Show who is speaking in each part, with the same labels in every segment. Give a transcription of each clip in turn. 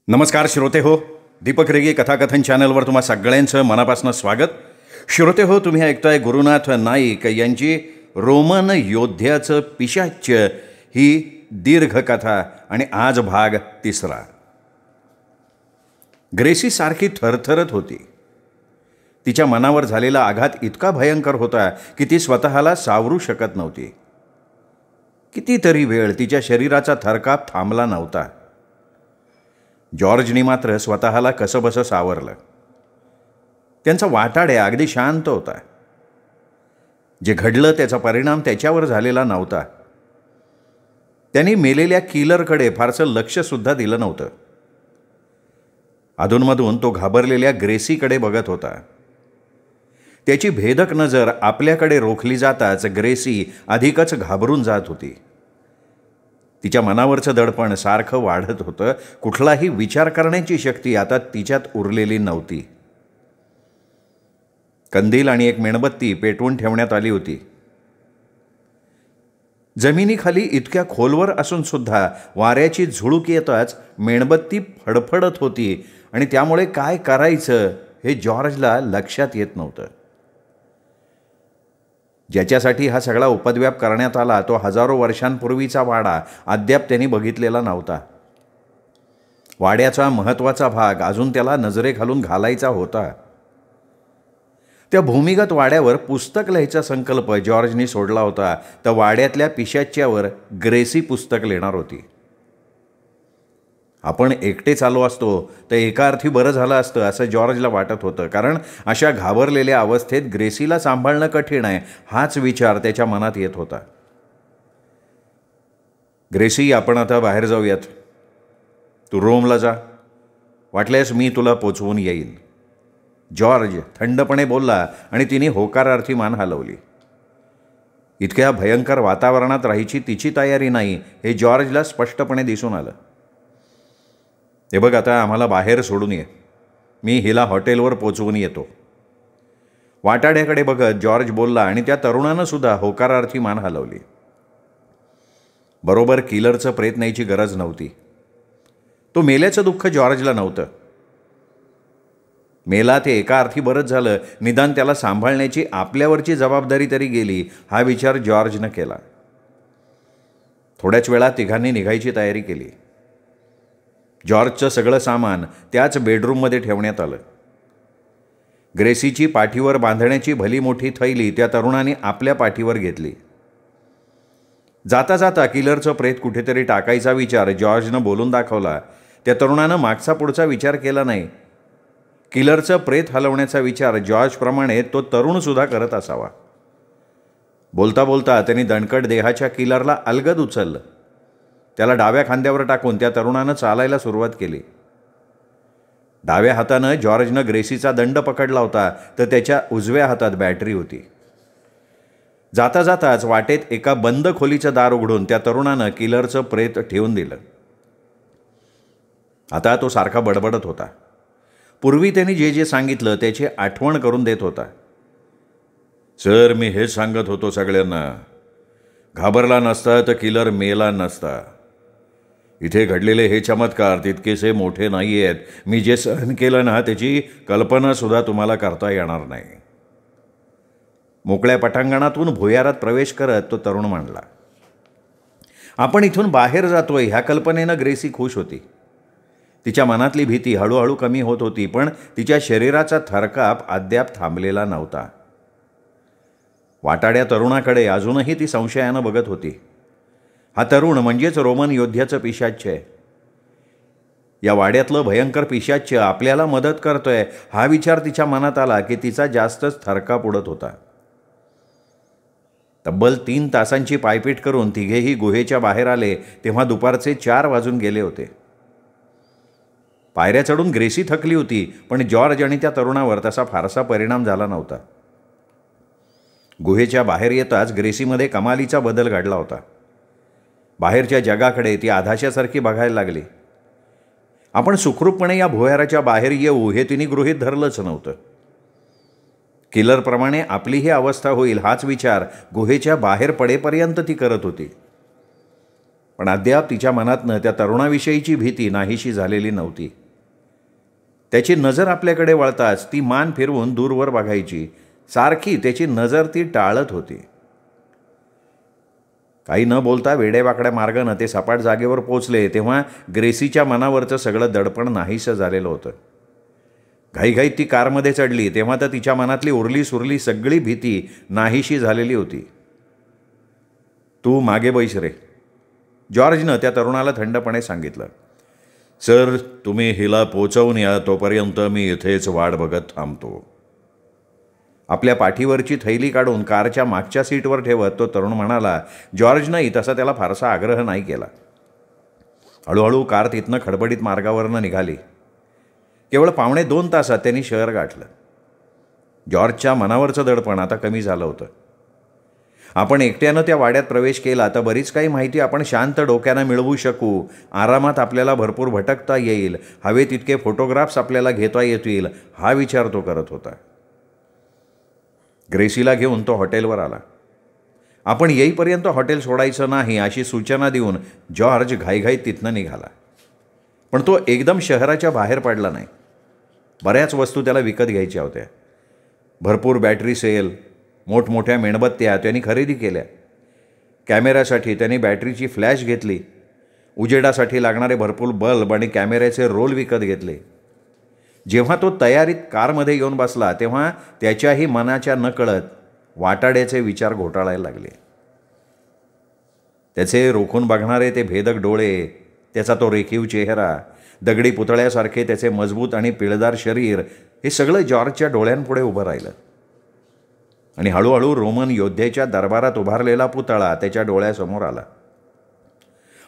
Speaker 1: नमस्कार श्रोते हो, दीपक रेगे कथाकथन चॅनलवर तुम्हा सगळ्यांचं मनापासून स्वागत. श्रोते हो, तुम्ही ऐकताय गुरुनाथ नाईक यांची रोमन योद्ध्याचं पिशाच्य ही दीर्घकथा आणि आज भाग 3. ग्रेसी सारखी थरथरत होती. तिच्या मनावर झालेला आघात इतका भयंकर होता की ती स्वतःला सावरू शकत नव्हती. कितीतरी वेळ तिच्या शरीराचा थरकाप थांबला नव्हता. जॉर्जनी मात्र स्वतःला कसंबसं सावरलं. त्यांचा वाटाड्या अगदी शांत होता. जे घडलं त्याचा परिणाम त्याच्यावर झालेला नव्हता. त्यांनी मेलेल्या किलरकडे फारसं लक्षसुद्धा दिलं नव्हतं. अधूनमधून तो घाबरलेल्या ग्रेसीकडे बघत होता. त्याची भेदक नजर आपल्याकडे रोखली जाताच ग्रेसी अधिकच घाबरून जात होती. तिच्या मनावरचं दडपण सारखं वाढत होतं. कुठलाही विचार करण्याची शक्ती आता तिच्यात उरलेली नव्हती. कंदील आणि एक मेणबत्ती पेटवून ठेवण्यात आली होती. जमिनीखाली इतक्या खोलवर असून सुद्धा वाऱ्याची झुळूक येताच मेणबत्ती फडफडत होती आणि त्यामुळे काय करायचं हे जॉर्जला लक्षात येत नव्हतं. ज्याच्यासाठी हा सगळा उपद्व्याप करण्यात आला तो हजारो वर्षांपूर्वीचा वाडा अद्याप त्यांनी बघितलेला नव्हता. वाड्याचा महत्त्वाचा भाग अजून त्याला नजरेखालून घालायचा होता. त्या भूमिगत वाड्यावर पुस्तक लिहायचा संकल्प जॉर्जनी सोडला होता, तर वाड्यातल्या पिशाच्यावर ग्रेसी पुस्तक लिहिणार होती. आपण एकटे चालू असतो तर एका अर्थी बरं झालं असतं असं जॉर्जला वाटत होतं, कारण अशा घाबरलेल्या अवस्थेत ग्रेसीला सांभाळणं कठीण आहे हाच विचार त्याच्या मनात येत होता. ग्रेसी, आपण आता बाहेर जाऊयात. तू रोमला जा, वाटल्यास मी तुला पोचवून येईन, जॉर्ज थंडपणे बोलला आणि तिने होकारार्थी मान हलवली. इतक्या भयंकर वातावरणात राहायची तिची तयारी नाही हे जॉर्जला स्पष्टपणे दिसून आलं. हे बघ, आता आम्हाला बाहेर सोडून ये, मी हिला हॉटेलवर पोचवून येतो, वाटाड्याकडे बघत जॉर्ज बोलला आणि त्या तरुणानं सुद्धा होकारार्थी मान हलवली. बरोबर किलरचं प्रेत न्यायची गरज नव्हती. तो मेल्याचं दुःख जॉर्जला नव्हतं. मेला ते एका अर्थी बरंच झालं, निदान त्याला सांभाळण्याची आपल्यावरची जबाबदारी तरी गेली हा विचार जॉर्जनं केला. थोड्याच वेळात तिघांनी निघायची तयारी केली. जॉर्जचं सगळं सामान त्याच बेडरूममध्ये ठेवण्यात आलं. ग्रेसीची पाठीवर बांधण्याची भली मोठी थैली त्या तरुणाने आपल्या पाठीवर घेतली. जाता जाता किलरचं प्रेत कुठेतरी टाकायचा विचार जॉर्जनं बोलून दाखवला. त्या तरुणानं मागचा पुढचा विचार केला नाही. किलरचं प्रेत हलवण्याचा विचार जॉर्जप्रमाणे तो तरुणसुद्धा करत असावा. बोलता बोलता त्यांनी दणकट देहाच्या किलरला अलगद उचललं. त्याला डाव्या खांद्यावर टाकून त्या तरुणानं चालायला सुरुवात केली. डाव्या हातानं जॉर्जनं ग्रेसीचा दंड पकडला होता, तर त्याच्या उजव्या हातात बॅटरी होती. जाता जाताच वाटेत एका बंद खोलीचं दार उघडून त्या तरुणानं किलरचं प्रेत ठेवून दिलं. आता तो सारखा बडबडत होता. पूर्वी त्यांनी जे जे सांगितलं त्याची आठवण करून देत होता. सर, मी हेच सांगत होतो सगळ्यांना, घाबरला नसता तर किलर मेला नसता. इथे घडलेले हे चमत्कार तितकेसे मोठे नाही आहेत. मी जे सहन केलं ना त्याची कल्पनासुद्धा तुम्हाला करता येणार नाही. मोकळ्या पटांगणातून भुयारात प्रवेश करत तो तरुण मांडला. आपण इथून बाहेर जातोय ह्या कल्पनेनं ग्रेसी खुश होती. तिच्या मनातली भीती हळूहळू कमी होत होती, पण तिच्या शरीराचा थरकाप अद्याप थांबलेला नव्हता. वाटाड्या तरुणाकडे अजूनही ती संशयानं बघत होती. हा तरुण म्हणजेच रोमन योद्ध्याचं पिशाच्य आहे. या वाड्यातलं भयंकर पिशाच्य आपल्याला मदत करतोय हा विचार तिच्या मनात आला की तिचा जास्तच थरकाप उडत होता. तब्बल 3 तासांची पायपीट करून तिघेही गुहेच्या बाहेर आले तेव्हा दुपारचे 4 वाजून गेले होते. पायऱ्या चढून ग्रेसी थकली होती, पण जॉर्ज आणि त्या तरुणावर तसा फारसा परिणाम झाला नव्हता. गुहेच्या बाहेर येताच ग्रेसीमध्ये कमालीचा बदल घडला होता. बाहेरच्या जगाकडे ती आधाशासारखी बघायला लागली. आपण सुखरूपपणे या भुयाराच्या बाहेर येऊ हे तिने गृहीत धरलंच नव्हतं. किलरप्रमाणे आपलीही अवस्था होईल हाच विचार गुहेच्या बाहेर पडेपर्यंत ती करत होती. पण अद्याप तिच्या मनातनं त्या तरुणाविषयीची भीती नाहीशी झालेली नव्हती. त्याची नजर आपल्याकडे वळताच ती मान फिरवून दूरवर बघायची. सारखी त्याची नजर ती टाळत होती. काही न बोलता वेडेवाकड्या मार्गानं ते सपाट जागेवर पोचले तेव्हा ग्रेसीच्या मनावरचं सगळं दडपण नाहीसं झालेलं होतं. घाईघाईत ती कारमध्ये चढली तेव्हा तर तिच्या मनातली उरली सुरली सगळी भीती नाहीशी झालेली होती. तू मागे बैस रे, जॉर्जनं त्या तरुणाला थंडपणे सांगितलं. सर, तुम्ही हिला पोचवून या, तोपर्यंत मी इथेच वाट बघत थांबतो. आपल्या पाठीवरची थैली काढून कारच्या मागच्या सीटवर ठेवत तो तरुण म्हणाला. जॉर्जनंही तसा त्याला फारसा आग्रह नाही केला. हळूहळू कार तिथनं खडबडीत मार्गावरनं निघाली. केवळ 1.25 तासात त्यांनी शहर गाठलं. जॉर्जच्या मनावरचं दडपण आता कमी झालं होतं. आपण एकट्यानं त्या वाड्यात प्रवेश केला तर बरीच काही माहिती आपण शांत डोक्यानं मिळवू शकू. आरामात आपल्याला भरपूर भटकता येईल. हवे तितके फोटोग्राफ्स आपल्याला घेता येतील, हा विचार तो करत होता. ग्रेसीला घेऊन तो हॉटेलवर आला. आपण येईपर्यंत हॉटेल सोडायचं नाही अशी सूचना देऊन जॉर्ज घाईघाईत तिथनं निघाला. पण तो एकदम शहराच्या बाहेर पडला नाही. बऱ्याच वस्तू त्याला विकत घ्यायच्या होत्या. भरपूर बॅटरी सेल, मोठमोठ्या मेणबत्त्या त्यांनी खरेदी केल्या. कॅमेऱ्यासाठी त्यांनी बॅटरीची फ्लॅश घेतली. उजेडासाठी लागणारे भरपूर बल्ब आणि कॅमेऱ्याचे रोल विकत घेतले. जेव्हा तो तयारीत कारमध्ये येऊन बसला तेव्हा त्याच्याही मनाच्या नकळत वाटाड्याचे विचार घोटाळायला लागले. त्याचे रोखून बघणारे ते भेदक डोळे, त्याचा तो रेखीव चेहरा, दगडी पुतळ्यासारखे त्याचे मजबूत आणि पिळदार शरीर, हे सगळं जॉर्जच्या डोळ्यांपुढे उभं राहिलं. आणि हळूहळू रोमन योद्ध्याच्या दरबारात उभारलेला पुतळा त्याच्या डोळ्यासमोर आला.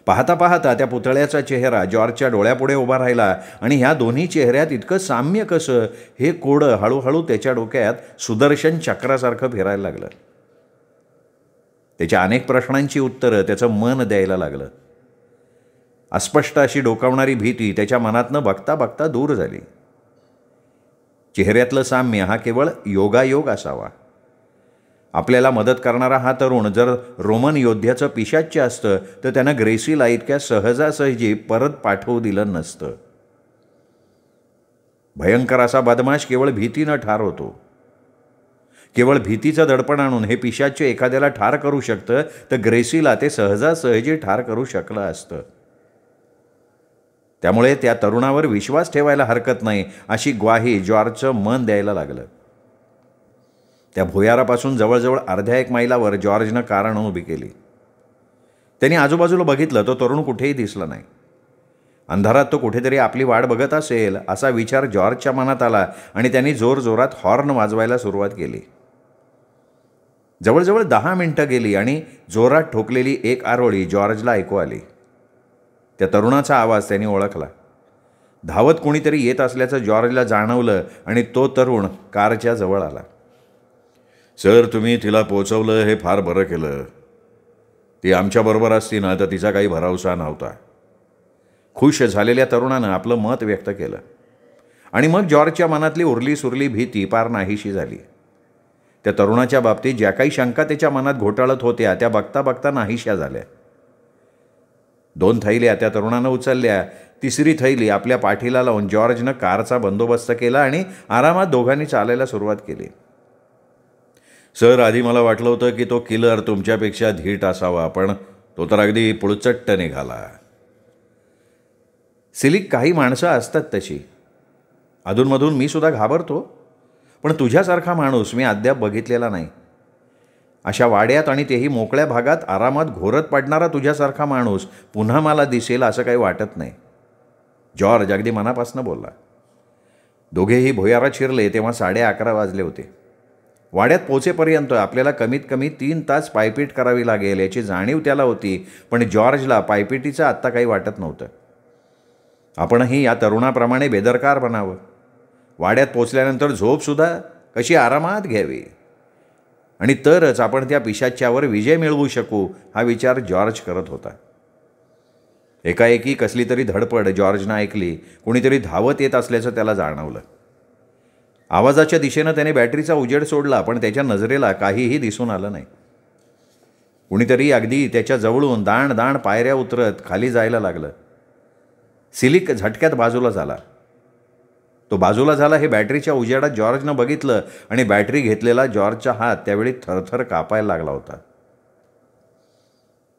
Speaker 1: पाहता पाहता त्या पुतळ्याचा चेहरा जॉर्जच्या डोळ्यापुढे उभा राहिला आणि ह्या दोन्ही चेहऱ्यात इतकं साम्य कसं, हे कोडं हळूहळू त्याच्या डोक्यात सुदर्शन चक्रासारखं फिरायला लागलं. त्याच्या अनेक प्रश्नांची उत्तरं त्याचं मन द्यायला लागलं. अस्पष्ट अशी डोकावणारी भीती त्याच्या मनातनं बघता बघता दूर झाली. चेहऱ्यातलं साम्य हा केवळ योगायोग असावा. आपल्याला मदत करणारा हा तरुण जर रोमन योद्ध्याचं पिशाच्य असतं तर त्यानं ग्रेसीला इतक्या सहजासहजी परत पाठवू दिलं नसतं. भयंकर असा बदमाश केवळ भीतीनं ठार होतो. केवळ भीतीचं दडपण आणून हे पिशाच्य एखाद्याला ठार करू शकतं तर ग्रेसीला ते सहजासहजी ठार करू शकलं असतं. त्यामुळे त्या तरुणावर विश्वास ठेवायला हरकत नाही अशी ग्वाही जॉर्जचं मन द्यायला लागलं. त्या भुयारापासून जवळजवळ अर्ध्या 1 मैलावर जॉर्जनं कार आणून उभी केली. त्यांनी आजूबाजूला बघितलं, तो तरुण कुठेही दिसला नाही. अंधारात तो कुठेतरी आपली वाट बघत असेल असा विचार जॉर्जच्या मनात आला आणि त्यांनी जोरजोरात हॉर्न वाजवायला सुरुवात केली. जवळजवळ 10 मिनिटं गेली आणि जोरात ठोकलेली एक आरोळी जॉर्जला ऐकू आली. त्या तरुणाचा आवाज त्यांनी ओळखला. धावत कोणीतरी येत असल्याचं जॉर्जला जाणवलं आणि तो तरुण कारच्या जवळ आला. सर, तुम्ही तिला पोचवलं हे फार बरं केलं. ती आमच्याबरोबर असती ना तर तिचा काही भरवसा नव्हता. खुश झालेल्या तरुणानं आपलं मत व्यक्त केलं आणि मग जॉर्जच्या मनातली उरली सुरली भीती पार नाहीशी झाली. त्या तरुणाच्या बाबतीत ज्या काही शंका त्याच्या मनात घोटाळत होत्या त्या बघता बघता नाहीशा झाल्या. 2 थैल्या त्या तरुणानं उचलल्या. 3री थैली आपल्या पाठीला लावून जॉर्जनं कारचा बंदोबस्त केला आणि आरामात दोघांनी चालायला सुरुवात केली. सर, आधी मला वाटलं होतं की तो किलर तुमच्यापेक्षा धीट असावा, पण तो तर अगदी पुळचट्ट निघाला. सिलिक, काही माणसं असतात तशी. अधूनमधून मी सुद्धा घाबरतो, पण तुझ्यासारखा माणूस मी अद्याप बघितलेला नाही. अशा वाड्यात आणि तेही मोकळ्या भागात आरामात घोरत पडणारा तुझ्यासारखा माणूस पुन्हा मला दिसेल असं काही वाटत नाही. जॉर्ज अगदी मनापासून बोलला. दोघेही भुयारात शिरले तेव्हा 11:30 वाजले होते. वाड्यात पोचेपर्यंत आपल्याला कमीत कमी 3 तास पायपीट करावी लागेल याची जाणीव त्याला होती, पण जॉर्जला पायपीटीचं आत्ता काही वाटत नव्हतं. आपणही या तरुणाप्रमाणे बेदरकार बनावं. वाड्यात पोचल्यानंतर झोपसुद्धा कशी आरामात घ्यावी आणि तरच आपण त्या पिशाच्यावर विजय मिळवू शकू हा विचार जॉर्ज करत होता. एकाएकी कसली तरी धडपड जॉर्जनं ऐकली. कोणीतरी धावत येत असल्याचं त्याला जाणवलं. आवाजाच्या दिशेनं त्याने बॅटरीचा उजेड सोडला, पण त्याच्या नजरेला काहीही दिसून आलं नाही. कुणीतरी अगदी त्याच्या जवळून दाण दाण पायऱ्या उतरत खाली जायला लागलं. सिलिक झटक्यात बाजूला झाला. तो बाजूला झाला हे बॅटरीच्या उजेडात जॉर्जनं बघितलं आणि बॅटरी घेतलेला जॉर्जचा हात त्यावेळी थरथर कापायला लागला होता.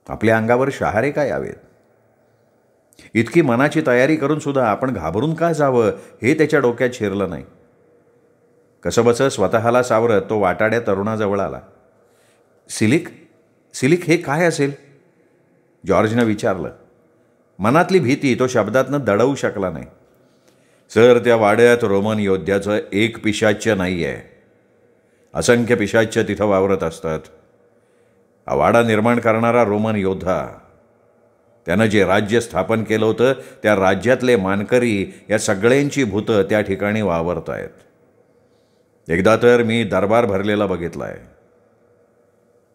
Speaker 1: आपल्या अंगावर शहारे काय यावेत? इतकी मनाची तयारी करून सुद्धा आपण घाबरून का जावं हे त्याच्या डोक्यात शिरलं नाही. कसंबसं स्वतःला सावरत तो वाटाड्या तरुणाजवळ आला. सिलिक, सिलिक हे काय असेल? जॉर्जनं विचारलं. मनातली भीती तो शब्दातनं दडवू शकला नाही. सर, त्या वाड्यात रोमन योद्ध्याचं एक पिशाच्य नाही आहे. असंख्य पिशाच्य तिथं वावरत असतात. हा वाडा निर्माण करणारा रोमन योद्धा, त्यानं जे राज्य स्थापन केलं होतं त्या राज्यातले मानकरी या सगळ्यांची भूतं त्या ठिकाणी वावरत आहेत. एकदा तर मी दरबार भरलेला बघितला आहे.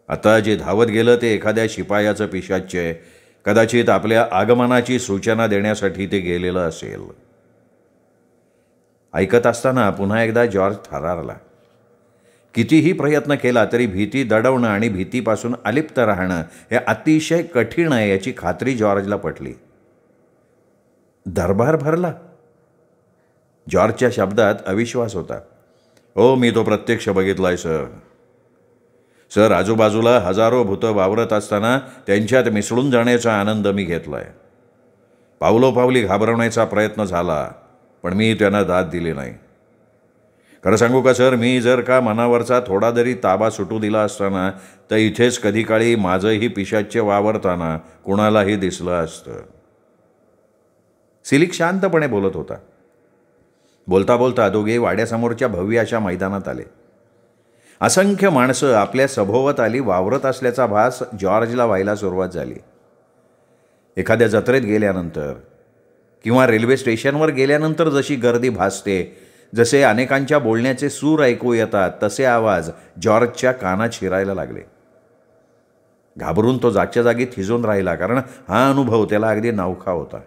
Speaker 1: आता जे धावत गेलं ते एखाद्या शिपायाचं पिशाच्य आहे. कदाचित आपल्या आगमनाची सूचना देण्यासाठी ते गेलेलं असेल. ऐकत असताना पुन्हा एकदा जॉर्ज थरारला. कितीही प्रयत्न केला तरी भीती दडवणं आणि भीतीपासून अलिप्त राहणं हे अतिशय कठीण आहे याची खात्री जॉर्जला पटली. दरबार भरला? जॉर्जच्या शब्दात अविश्वास होता. हो, मी तो प्रत्यक्ष बघितलाय सर. सर, आजूबाजूला हजारो भूतं वावरत असताना त्यांच्यात मिसळून जाण्याचा आनंद मी घेतलाय. पावलोपावली घाबरवण्याचा प्रयत्न झाला, पण मी त्यांना दाद दिली नाही. खरं सांगू का सर, मी जर का मनावरचा थोडा जरी ताबा सुटू दिला असताना तर इथेच कधी काळी माझंही पिशाच्य वावरताना कुणालाही दिसलं असतं. सिलिक शांतपणे बोलत होता. बोलता बोलता दोघे वाड्यासमोरच्या भव्य अशा मैदानात आले. असंख्य माणसं आपल्या सभोवताली वावरत असल्याचा भास जॉर्जला व्हायला सुरुवात झाली. एखाद्या जत्रेत गेल्यानंतर किंवा रेल्वे स्टेशनवर गेल्यानंतर जशी गर्दी भासते, जसे अनेकांच्या बोलण्याचे सूर ऐकू येतात, तसे आवाज जॉर्जच्या कानात शिरायला लागले. घाबरून तो जागच्या जागी थिजून राहिला, कारण हा अनुभव त्याला अगदी नवखा होता.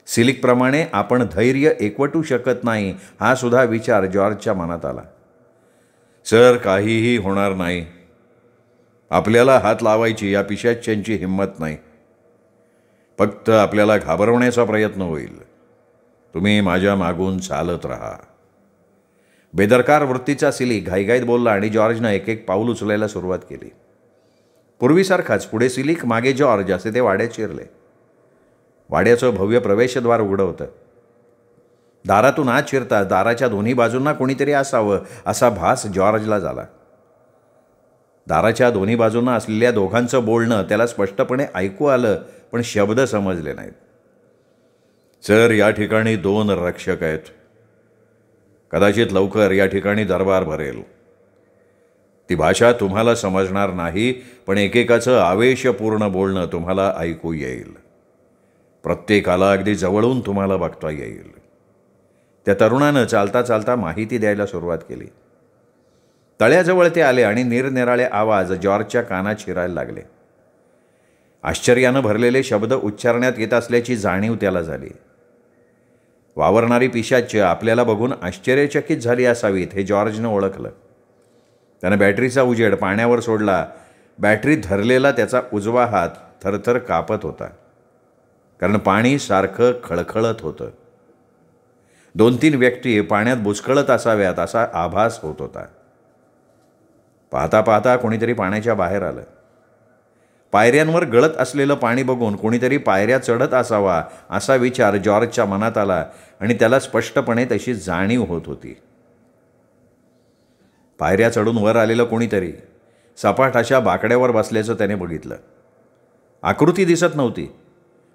Speaker 1: सिलिकप्रमाणे आपण धैर्य एकवटू शकत नाही हा सुद्धा विचार जॉर्जच्या मनात आला. सर, काहीही होणार नाही. आपल्याला हात लावायची या पिशाच्यांची हिंमत नाही. फक्त आपल्याला घाबरवण्याचा प्रयत्न होईल. तुम्ही माझ्या मागून चालत राहा. बेदरकार वृत्तीचा सिलिक घाईघाईत बोलला आणि जॉर्जनं एक एक पाऊल उचलायला सुरुवात केली. पूर्वीसारखाच पुढे सिलिक, मागे जॉर्ज असे ते वाड्यात शिरले. वाड्याचं भव्य प्रवेशद्वार उघडं होतं. दारातून आत शिरताच दाराच्या दोन्ही बाजूंना कोणीतरी असावं असा भास जॉर्जला झाला. दाराच्या दोन्ही बाजूंना असलेल्या दोघांचं बोलणं त्याला स्पष्टपणे ऐकू आलं, पण शब्द समजले नाहीत. सर, या ठिकाणी 2 रक्षक आहेत. कदाचित लवकर या ठिकाणी दरबार भरेल. ती भाषा तुम्हाला समजणार नाही, पण एकेकाचं आवेशपूर्ण बोलणं तुम्हाला ऐकू येईल. प्रत्येकाला अगदी जवळून तुम्हाला बघता येईल. त्या तरुणानं चालता चालता माहिती द्यायला सुरुवात केली. तळ्याजवळ ते आले आणि निरनिराळे आवाज जॉर्जच्या कानात शिरायला लागले. आश्चर्यानं भरलेले शब्द उच्चारण्यात येत असल्याची जाणीव त्याला झाली. वावरणारी पिशाच्य आपल्याला बघून आश्चर्यचकित झाली असावीत हे जॉर्जनं ओळखलं. त्यानं बॅटरीचा उजेड पाण्यावर सोडला. बॅटरी धरलेला त्याचा उजवा हात थरथर कापत होता, कारण पाणी सारखं खळखळत होतं. 2-3 व्यक्ती पाण्यात बुचकळत असाव्यात असा आभास होत होता. पाहता पाहता कोणीतरी पाण्याच्या बाहेर आलं. पायऱ्यांवर गळत असलेलं पाणी बघून कोणीतरी पायऱ्या चढत असावा असा विचार जॉर्जच्या मनात आला आणि त्याला स्पष्टपणे तशी जाणीव होत होती. पायऱ्या चढून वर आलेलं कोणीतरी सपाट अशा बाकड्यावर बसल्याचं त्याने बघितलं. आकृती दिसत नव्हती,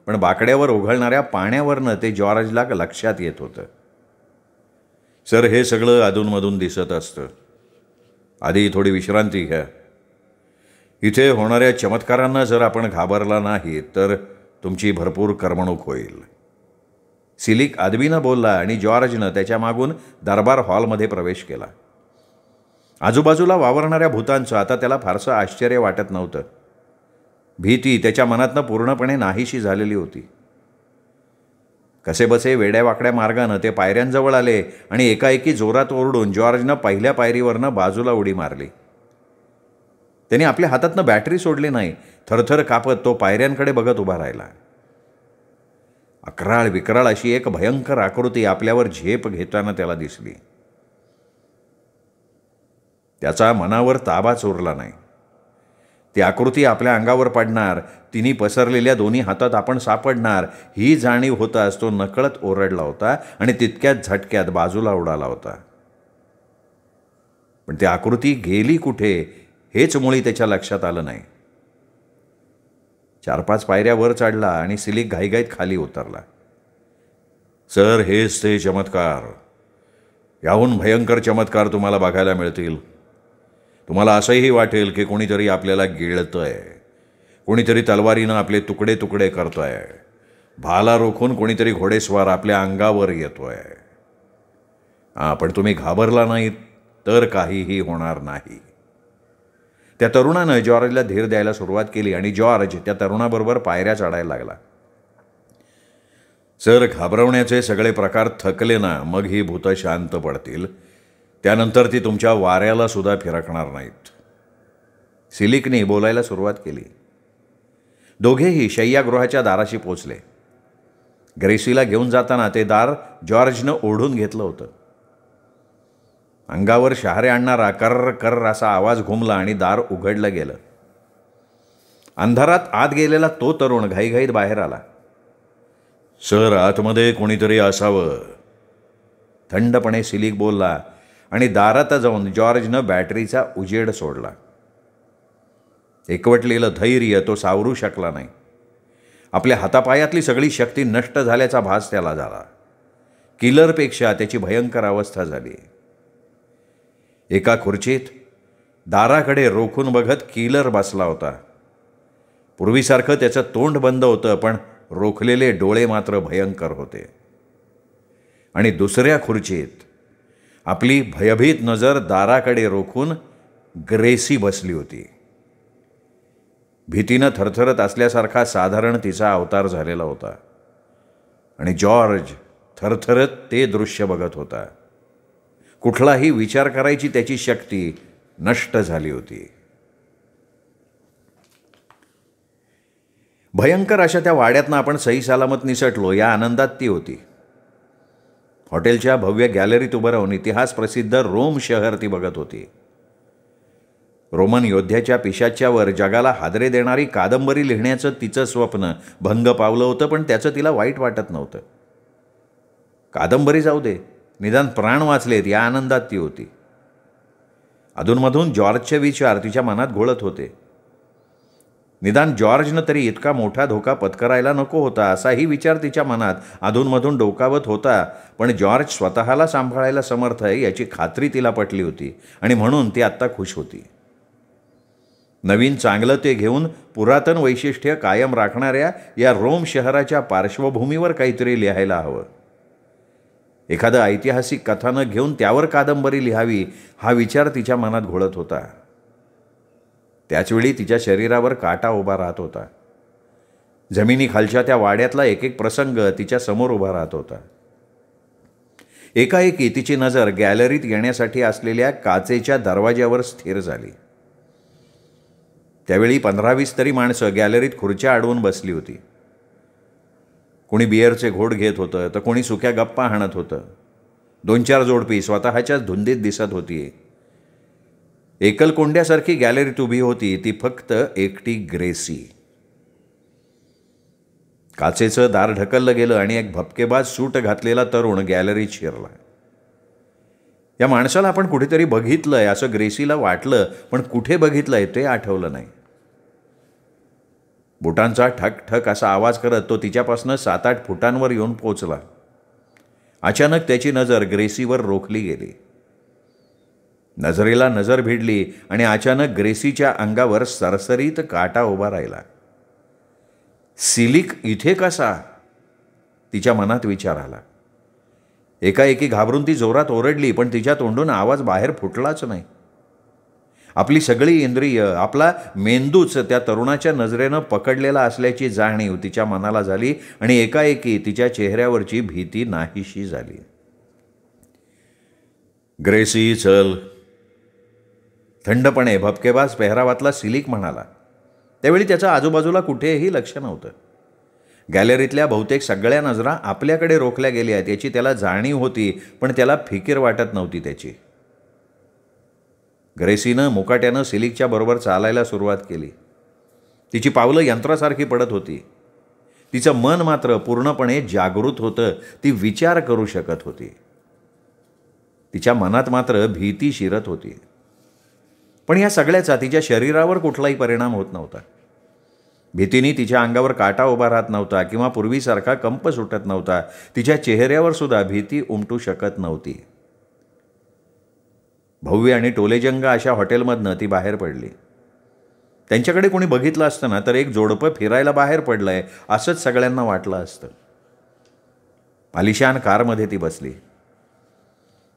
Speaker 1: पण बाकड्यावर ओघळणाऱ्या पाण्यावरनं ते जॉर्जला लक्षात येत होतं. सर, हे सगळं अधूनमधून दिसत असतं. आधी थोडी विश्रांती घ्या. इथे होणाऱ्या चमत्कारांना जर आपण घाबरला नाही तर तुमची भरपूर करमणूक होईल. सिलिक आदबीनं बोलला आणि जॉर्जनं त्याच्या मागून दरबार हॉलमध्ये प्रवेश केला. आजूबाजूला वावरणाऱ्या भूतांचं आता त्याला फारसं आश्चर्य वाटत नव्हतं. भीती त्याच्या मनातनं पूर्णपणे नाहीशी झालेली होती. कसेबसे वेड्यावाकड्या मार्गानं ते पायऱ्यांजवळ आले आणि एकाएकी जोरात ओरडून जॉर्जनं पहिल्या पायरीवरनं बाजूला उडी मारली. त्याने आपल्या हातातनं बॅटरी सोडली नाही. थरथर कापत तो पायऱ्यांकडे बघत उभा राहिला. अकराळ विकराळ अशी एक भयंकर आकृती आपल्यावर झेप घेताना त्याला दिसली. त्याचा मनावर ताबाच उरला नाही. ती आकृती आपल्या अंगावर पडणार, तिने पसरलेल्या दोन्ही हातात आपण सापडणार, ही जाणीव होताच तो नकळत ओरडला होता आणि तितक्याच झटक्यात बाजूला उडाला होता. पण ती आकृती गेली कुठे हेच मुळी त्याच्या लक्षात आलं नाही. 4-5 पायऱ्या वर चढला आणि सिलिक घाईघाईत खाली उतरला. सर, हेच ते चमत्कार. याहून भयंकर चमत्कार तुम्हाला बघायला मिळतील. तुम्हाला असंही वाटेल की कोणीतरी आपल्याला गिळतंय, कोणीतरी तलवारीनं आपले तुकडे तुकडे करतोय, भाला रोखून कोणीतरी घोडेस्वार आपल्या अंगावर येतोय. पण तुम्ही घाबरला नाहीत तर काहीही होणार नाही. त्या तरुणानं जॉर्जला धीर द्यायला सुरुवात केली आणि जॉर्ज त्या तरुणाबरोबर पायऱ्या चढायला लागला. सर, घाबरवण्याचे सगळे प्रकार थकले ना, मग ही भूतं शांत पडतील. त्यानंतर ती तुमच्या वाऱ्याला सुद्धा फिरकणार नाहीत. सिलिकने बोलायला सुरुवात केली. दोघेही शय्यागृहाच्या दाराशी पोचले. ग्रेसीला घेऊन जाताना ते दार जॉर्जनं ओढून घेतलं होतं. अंगावर शहारे आणणारा कर्र कर्र असा आवाज घुमला आणि दार उघडलं गेलं. अंधारात आत गेलेला तो तरुण घाईघाईत बाहेर आला. सर, आतमध्ये कोणीतरी असावं, थंडपणे सिलिक बोलला आणि दारात जाऊन जॉर्जनं बॅटरीचा उजेड सोडला. एकवटलेलं धैर्य तो सावरू शकला नाही. आपल्या हातापायातली सगळी शक्ती नष्ट झाल्याचा भास त्याला झाला. किलरपेक्षा त्याची भयंकर अवस्था झाली. एका खुर्चीत दाराकडे रोखून बघत किलर बसला होता. पूर्वीसारखं त्याचं तोंड बंद होतं, पण रोखलेले डोळे मात्र भयंकर होते. आणि दुसऱ्या खुर्चीत आपली भयभीत नजर दाराकडे रोखून ग्रेसी बसली होती. भीतीनं थरथरत असल्यासारखा साधारण तिचा अवतार झालेला होता आणि जॉर्ज थरथरत ते दृश्य बघत होता. कुठलाही विचार करायची त्याची शक्ती नष्ट झाली होती. भयंकर अशा त्या वाड्यातनं आपण सही सलामत निसटलो या आनंदात ती होती. हॉटेलच्या भव्य गॅलरीत उभं राहून इतिहास प्रसिद्ध रोम शहर ती बघत होती. रोमन योद्ध्याच्या पिशाच्यावर जगाला हादरे देणारी कादंबरी लिहिण्याचं तिचं स्वप्न भंग पावलं होतं, पण त्याचं तिला वाईट वाटत नव्हतं. कादंबरी जाऊ दे, निदान प्राण वाचलेत या आनंदात ती होती. अधूनमधून जॉर्जचे विचार तिच्या मनात घोळत होते. निदान जॉर्जनं तरी इतका मोठा धोका पत्करायला नको होता असाही विचार तिच्या मनात अधूनमधून डोकावत होता. पण जॉर्ज स्वतःला सांभाळायला समर्थ आहे याची खात्री तिला पटली होती आणि म्हणून ती आत्ता खुश होती. नवीन चांगलं ते घेऊन पुरातन वैशिष्ट्य कायम राखणाऱ्या या रोम शहराच्या पार्श्वभूमीवर काहीतरी लिहायला हवं. एखादं ऐतिहासिक कथानक घेऊन त्यावर कादंबरी लिहावी हा विचार तिच्या मनात घोळत होता. त्याचवेळी तिच्या शरीरावर काटा उभा राहत होता. जमिनीखालच्या त्या वाड्यातला एक एक प्रसंग तिच्या समोर उभा राहत होता. एकाएकी तिची नजर गॅलरीत येण्यासाठी असलेल्या काचेच्या दरवाज्यावर स्थिर झाली. त्यावेळी 15-20 तरी माणसं गॅलरीत खुर्च्या अडवून बसली होती. कोणी बिअरचे घोट घेत होतं तर कोणी सुक्या गप्पा हाणत होतं. 2-4 जोडपी स्वतःच्याच धुंदीत दिसत होती. एकलकोंड्यासारखी गॅलरीत उभी होती ती फक्त एकटी ग्रेसी. काचेचं दार ढकललं गेलं आणि एक भपकेबाज सूट घातलेला तरुण गॅलरीत शिरला. या माणसाला आपण कुठेतरी बघितलंय असं ग्रेसीला वाटलं, पण कुठे बघितलंय ते आठवलं नाही. बुटांचा ठक ठक असा आवाज करत तो तिच्यापासून 7-8 फुटांवर येऊन पोचला. अचानक त्याची नजर ग्रेसीवर रोखली गेली. नजरेला नजर भिडली आणि अचानक ग्रेसीच्या अंगावर सरसरीत काटा उभा राहिला. सिलिक इथे कसा? तिच्या मनात विचार आला. एकाएकी घाबरून ती जोरात ओरडली, पण तिच्या तोंडून आवाज बाहेर फुटलाच नाही. आपली सगळी इंद्रिय, आपला मेंदूच त्या तरुणाच्या नजरेनं पकडलेला असल्याची जाणीव तिच्या मनाला झाली आणि एकाएकी तिच्या चेहऱ्यावरची भीती नाहीशी झाली. ग्रेसी, चल, थंडपणे भपकेबाज पेहरावातला सिलिक म्हणाला. त्यावेळी त्याचं आजूबाजूला कुठेही लक्ष नव्हतं. गॅलरीतल्या बहुतेक सगळ्या नजरा आपल्याकडे रोखल्या गेल्या याची त्याला जाणीव होती, पण त्याला फिकीर वाटत नव्हती त्याची. ग्रेसीनं मुकाट्यानं सिलिकच्या बरोबर चालायला सुरुवात केली. तिची पावलं यंत्रासारखी पडत होती. तिचं मन मात्र पूर्णपणे जागृत होतं. ती विचार करू शकत होती. तिच्या मनात मात्र भीती शिरत होती. पण या सगळ्याचा तिच्या शरीरावर कुठलाही परिणाम होत नव्हता. भीतीने तिच्या अंगावर काटा उभा राहत नव्हता किंवा पूर्वीसारखा कंप सुटत नव्हता. तिच्या चेहऱ्यावर सुद्धा भीती उमटू शकत नव्हती. भव्य आणि टोलेजंग अशा हॉटेलमधनं ती बाहेर पडली. त्यांच्याकडे कोणी बघितलं असतं ना तर एक जोडपं फिरायला बाहेर पडलंय असंच सगळ्यांना वाटलं असतं. आलिशान कारमध्ये ती बसली.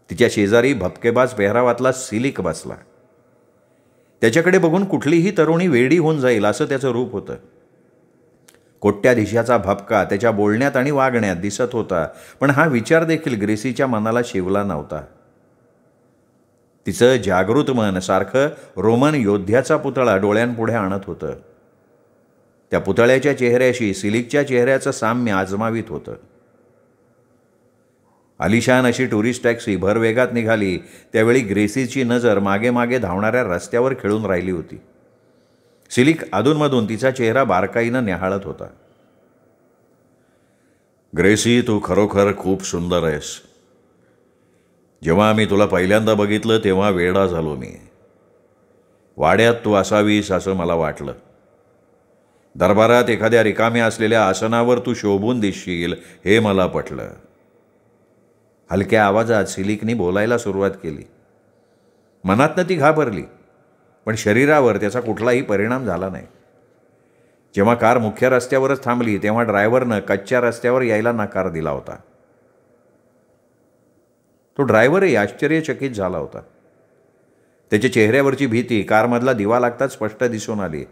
Speaker 1: तिच्या शेजारी भपकेबाज पेहरावातला सिलिक बसला. त्याच्याकडे बघून कुठलीही तरुणी वेडी होऊन जाईल असं त्याचं रूप होतं. कोट्याधीशाचा भपका त्याच्या बोलण्यात आणि वागण्यात दिसत होता. पण हा विचार देखील ग्रेसीच्या मनाला शिवला नव्हता. तिचं जागृत मन सारखं रोमन योद्ध्याचा पुतळा डोळ्यांपुढे आणत होतं. त्या पुतळ्याच्या चेहऱ्याशी सिलिकच्या चेहऱ्याचं साम्य आजमावित होतं. आलिशान अशी टुरिस्ट टॅक्सी भरवेगात निघाली त्यावेळी ग्रेसीची नजर मागे मागे धावणाऱ्या रस्त्यावर खेळून राहिली होती. सिलिक अधूनमधून तिचा चेहरा बारकाईनं न्याहाळत होता. ग्रेसी, तू खरोखर खूप सुंदर आहेस. जेव्हा मी तुला पहिल्यांदा बघितलं तेव्हा वेडा झालो मी. वाड्यात तू असावीस असं मला वाटलं. दरबारात एखाद्या रिकाम्या असलेल्या आसनावर तू शोभून दिसशील हे मला पटलं. हलक्या आवाजात सिलिकनी बोलायला सुरुवात केली. मनातनं ती घाबरली, पण शरीरावर त्याचा कुठलाही परिणाम झाला नाही. जेव्हा कार मुख्य रस्त्यावरच थांबली तेव्हा ड्रायव्हरनं कच्च्या रस्त्यावर यायला नकार दिला होता. तो ड्रायव्हरही आश्चर्यचकित झाला होता. त्याच्या चेहऱ्यावरची भीती कारमधला दिवा लागताच स्पष्ट दिसून आली.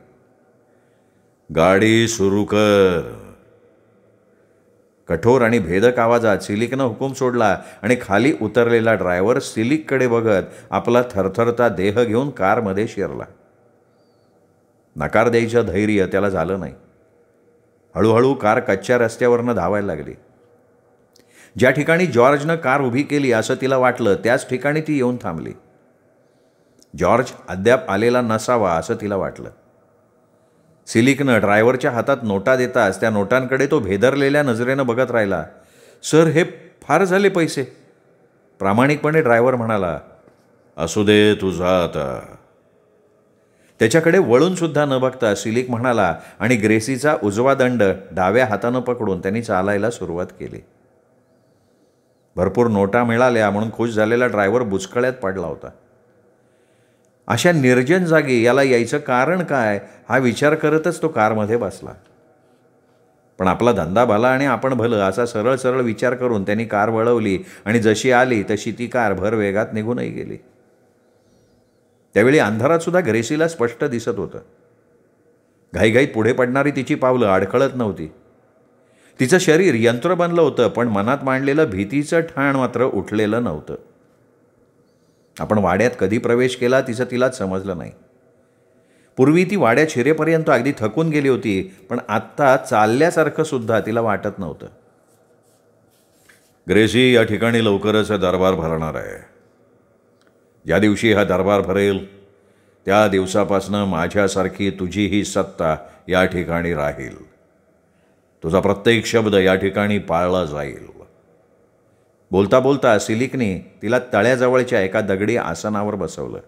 Speaker 1: गाडी सुरू कर. कठोर आणि भेदक आवाजात सिलिकनं हुकूम सोडला आणि खाली उतरलेला ड्रायव्हर सिलिककडे बघत आपला थरथरता देह घेऊन कारमध्ये शिरला. नकार द्यायचं धैर्य त्याला झालं नाही. हळूहळू कार कच्च्या रस्त्यावरनं धावायला लागली. ज्या ठिकाणी जॉर्जनं कार उभी केली असं तिला वाटलं त्याच ठिकाणी ती येऊन थांबली. जॉर्ज अद्याप आलेला नसावा असं तिला वाटलं. सिलिकनं ड्रायव्हरच्या हातात नोटा देताच त्या नोटांकडे तो भेदरलेल्या नजरेनं बघत राहिला. सर, हे फार झाले पैसे. प्रामाणिकपणे ड्रायव्हर म्हणाला. असू दे, तुझा आता. त्याच्याकडे वळूनसुद्धा न बघता सिलिक म्हणाला आणि ग्रेसीचा उजवा दंड डाव्या हातानं पकडून त्यांनी चालायला सुरुवात केली. भरपूर नोटा मिळाल्या म्हणून खुश झालेला ड्रायव्हर बुचकळ्यात पडला होता. अशा निर्जन जागी याला यायचं कारण काय हा विचार करतच तो कारमध्ये बसला. पण आपला धंदा भला आणि आपण भलं असा सरळ सरळ विचार करून त्यांनी कार वळवली आणि जशी आली तशी ती कार भर वेगात निघूनही गेली. त्यावेळी अंधारात सुद्धा ग्रेसीला स्पष्ट दिसत होतं. घाईघाईत पुढे पडणारी तिची पावलं अडखळत नव्हती. तिचं शरीर यंत्र बनलं होतं, पण मनात मांडलेलं भीतीचं ठाण मात्र उठलेलं नव्हतं. आपण वाड्यात कधी प्रवेश केला तिचं तिलाच समजलं नाही. पूर्वी ती वाड्यात शिरेपर्यंत अगदी थकून गेली होती, पण आत्ता चालल्यासारखं सुद्धा तिला वाटत नव्हतं. ग्रेसी, या ठिकाणी लवकरच दरबार भरणार आहे. ज्या दिवशी हा दरबार भरेल त्या दिवसापासनं माझ्यासारखी तुझीही सत्ता या ठिकाणी राहील. तुझा प्रत्येक शब्द या ठिकाणी पाळला जाईल. बोलता बोलता सिलिकने तिला तळ्याजवळच्या एका दगडी आसनावर बसवलं.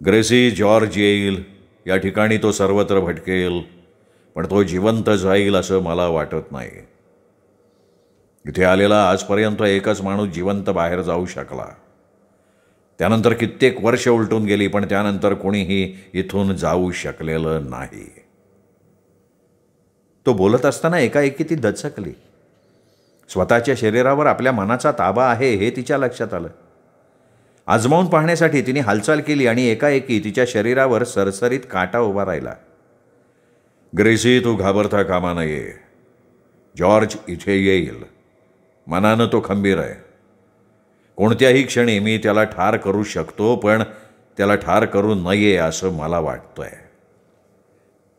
Speaker 1: ग्रेसी, जॉर्ज येईल, या ठिकाणी तो सर्वत्र भटकेल, पण तो जिवंत जाईल असं मला वाटत नाही. इथे आलेला आजपर्यंत एकच माणूस जिवंत बाहेर जाऊ शकला. त्यानंतर कित्येक वर्ष उलटून गेली, पण त्यानंतर कोणीही इथून जाऊ शकलेलं नाही. तो बोलत असताना एकाएकी ती दचकली. स्वतःच्या शरीरावर आपल्या मनाचा ताबा आहे हे तिच्या लक्षात आलं. आजमावून पाहण्यासाठी तिने हालचाल केली आणि एकाएकी तिच्या शरीरावर सरसरीत काटा उभा राहिला. ग्रेसी, तू घाबरता कामा नये. जॉर्ज इथे येईल. मनानं तो खंबीर आहे. कोणत्याही क्षणी मी त्याला ठार करू शकतो, पण त्याला ठार करू नये असं मला वाटतंय.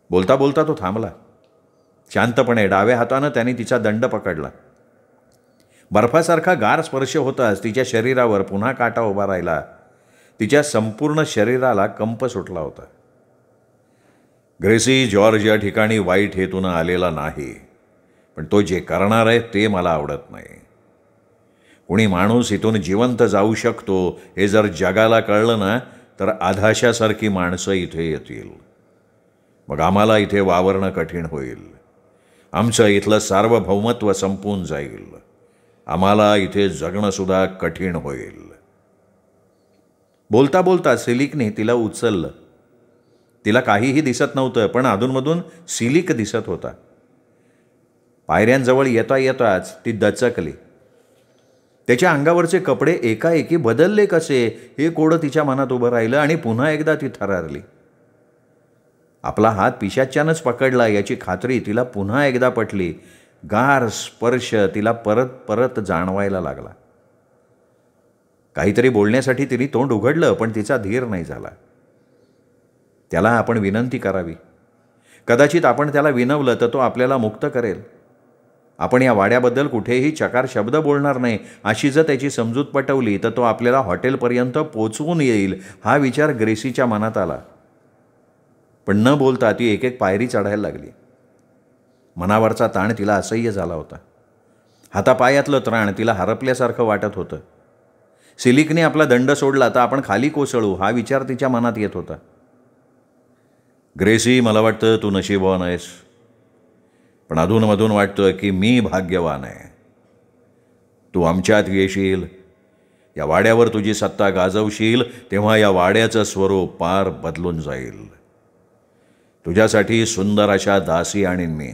Speaker 1: बोलता बोलता तो थांबला. शांतपणे डाव्या हातानं त्याने तिचा दंड पकडला. बर्फासारखा गार स्पर्श होताच तिच्या शरीरावर पुन्हा काटा उभा राहिला. तिच्या संपूर्ण शरीराला कंप सुटला होता. ग्रेसी, जॉर्ज या ठिकाणी वाईट हेतूनं आलेला नाही, पण तो जे करणार आहे ते मला आवडत नाही. कुणी माणूस इथून जिवंत जाऊ शकतो हे जर जगाला कळलं ना, तर आधाशासारखी माणसं इथे येतील. मग आम्हाला इथे वावरणं कठीण होईल. आमचं इथलं सार्वभौमत्व संपून जाईल. आम्हाला इथे जगणंसुद्धा कठीण होईल. बोलता बोलता सिलिकने तिला उचललं. तिला काहीही दिसत नव्हतं, पण अधूनमधून सिलिक दिसत होता. पायऱ्यांजवळ येता येताच ती दचकली. त्याच्या अंगावरचे कपडे एकाएकी बदलले कसे हे कोडं तिच्या मनात उभं राहिलं आणि पुन्हा एकदा ती थरारली. आपला हात पिशाच्यानंच पकडला याची खात्री तिला पुन्हा एकदा पटली. गार स्पर्श तिला परत परत जाणवायला लागला. काहीतरी बोलण्यासाठी तिने तोंड उघडलं, पण तिचा धीर नाही झाला. त्याला आपण विनंती करावी. कदाचित आपण त्याला विनवलं तर तो आपल्याला मुक्त करेल. आपण या वाड्याबद्दल कुठेही चकार शब्द बोलणार नाही अशी जर त्याची समजूत पटवली तर तो आपल्याला हॉटेलपर्यंत पोचवून येईल हा विचार ग्रेसीच्या मनात आला. पण न बोलता ती एक एक पायरी चढायला लागली. मनावरचा ताण तिला असह्य झाला होता. हातापायातलं त्राण तिला हरपल्यासारखं वाटत होतं. सिलिकने आपला दंड सोडला तर आपण खाली कोसळू हा विचार तिच्या मनात येत होता. ग्रेसी, मला वाटतं तू नशीबवान आहेस, पण अधूनमधून वाटतं की मी भाग्यवान आहे. तू आमच्यात येशील, या वाड्यावर तुझी सत्ता गाजवशील, तेव्हा या वाड्याचं स्वरूप पार बदलून जाईल. तुझ्यासाठी सुंदर अशा दासी आणीन मी.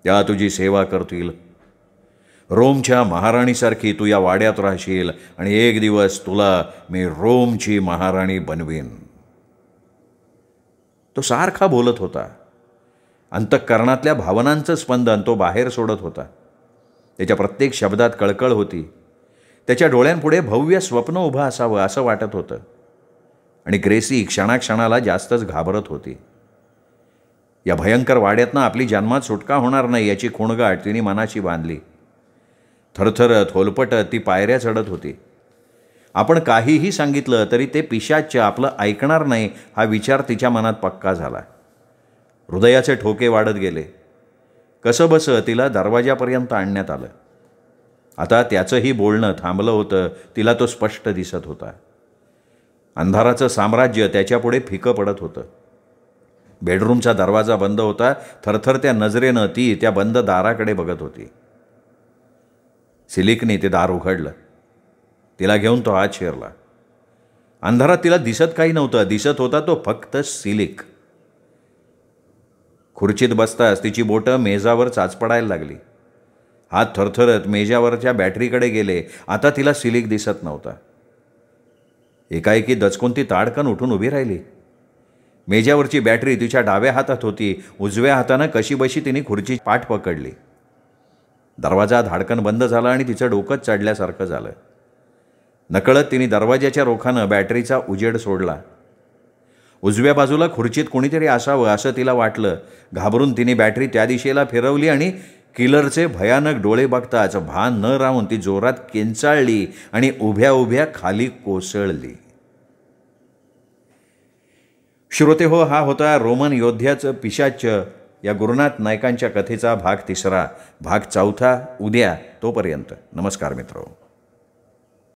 Speaker 1: त्या तुझी सेवा करतील. रोमच्या महाराणीसारखी तू या वाड्यात राहशील आणि एक दिवस तुला मी रोमची महाराणी बनवीन. तो सारखा बोलत होता. अंतःकरणातल्या भावनांचं स्पंदन तो बाहेर सोडत होता. त्याच्या प्रत्येक शब्दात कळकळ होती. त्याच्या डोळ्यांपुढे भव्य स्वप्न उभं असावं असं वाटत होतं. आणि ग्रेसी क्षणाक्षणाला जास्तच घाबरत होती. या भयंकर वाड्यातनं आपली जन्मात सुटका होणार नाही याची खूणगाठ तिने मनाशी बांधली. थरथरत होलपटत ती पायऱ्या चढत होती. आपण काहीही सांगितलं तरी ते पिशाच्य आपलं ऐकणार नाही हा विचार तिच्या मनात पक्का झाला. हृदयाचे ठोके वाढत गेले. कसंबसं तिला दरवाजापर्यंत आणण्यात आलं. आता त्याचंही बोलणं थांबलं होतं. तिला तो स्पष्ट दिसत होता. अंधाराचं साम्राज्य त्याच्यापुढे फिकं पडत होतं. बेडरूमचा दरवाजा बंद होता. थरथरत्या नजरेनं ती त्या बंद दाराकडे बघत होती. सिलिकने ते दार उघडलं. तिला घेऊन तो आत शिरला. अंधारात तिला दिसत काही नव्हतं. दिसत होता तो फक्त सिलिक. खुर्चीत बसताच तिची बोटं मेजावर चाचपडायला लागली. हात थरथरत मेजावरच्या बॅटरीकडे गेले. आता तिला सिलिक दिसत नव्हता. एकाएकी दचकून ती ताडकन उठून उभी राहिली. मेजावरची बॅटरी तिच्या डाव्या हातात होती. उजव्या हातानं कशीबशी तिने खुर्ची पाठ पकडली. दरवाजा धाडकन बंद झाला आणि तिचं डोकंच चढल्यासारखं झालं. नकळत तिने दरवाजाच्या रोखानं बॅटरीचा उजेड सोडला. उजव्या बाजूला खुर्चीत कोणीतरी असावं असं तिला वाटलं. घाबरून तिने बॅटरी त्या दिशेला फिरवली आणि किलरचे भयानक डोळे बघताच भान न राहून ती जोरात किंचाळली आणि उभ्या उभ्या खाली कोसळली. श्रोतेहो, हा होता रोमन योद्ध्याचं पिशाच्य या गुरुनाथ नायकांच्या कथेचा भाग 3. भाग 4 उद्या. तोपर्यंत नमस्कार मित्रो.